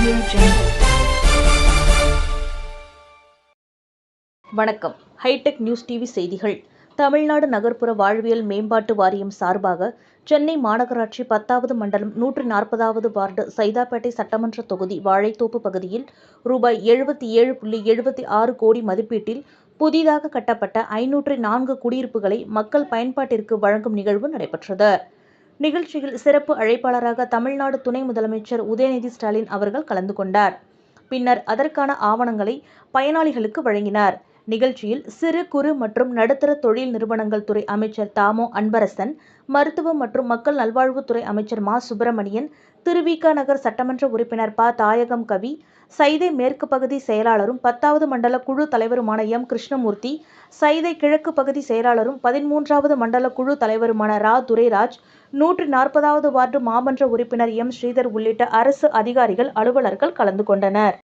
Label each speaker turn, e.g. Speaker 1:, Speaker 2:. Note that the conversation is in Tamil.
Speaker 1: Audio Jungle. வணக்கம். ஹைடெக் நியூஸ் டிவி செய்திகள். தமிழ்நாடு நகர்ப்புற வாழ்வியல் மேம்பாட்டு வாரியம் சார்பாக சென்னை மாநகராட்சி 10வது மண்டலம் 140வது வார்டு சைதாப்பேட்டை சட்டமன்ற தொகுதி வாழைத்தோப்பு பகுதியில் ரூபாய் 77.76 கோடி மதிப்பீட்டில் புதிதாக கட்டப்பட்ட 504 குடியிருப்புகளை மக்கள் பயன்பாட்டிற்கு வழங்கும் நிகழ்வு நடைபெற்றது. நிகழ்ச்சியில் சிறப்பு அழைப்பாளராக தமிழ்நாடு துணை முதலமைச்சர் உதயநிதி ஸ்டாலின் அவர்கள் கலந்து கொண்டார். பின்னர் அதற்கான ஆவணங்களை பயனாளிகளுக்கு வழங்கினார். நிகழ்ச்சியில் சிறு குறு மற்றும் நடுத்தர தொழில் நிறுவனங்கள் துறை அமைச்சர் தாமோ அன்பரசன், மருத்துவம் மற்றும் மக்கள் நல்வாழ்வுத்துறை அமைச்சர் மா. சுப்பிரமணியன், திருவிக நகர் சட்டமன்ற உறுப்பினர் ப. தாயகம் கவி, சைதை மேற்கு பகுதி செயலாளரும் 10வது மண்டல குழு தலைவருமான எம். கிருஷ்ணமூர்த்தி, சைதை கிழக்கு பகுதி செயலாளரும் 13வது மண்டல குழு தலைவருமான ரா. துரைராஜ், 140வது வார்டு மாமன்ற உறுப்பினர் எம். ஸ்ரீதர் உள்ளிட்ட அரசு அதிகாரிகள், அலுவலர்கள் கலந்து கொண்டனர்.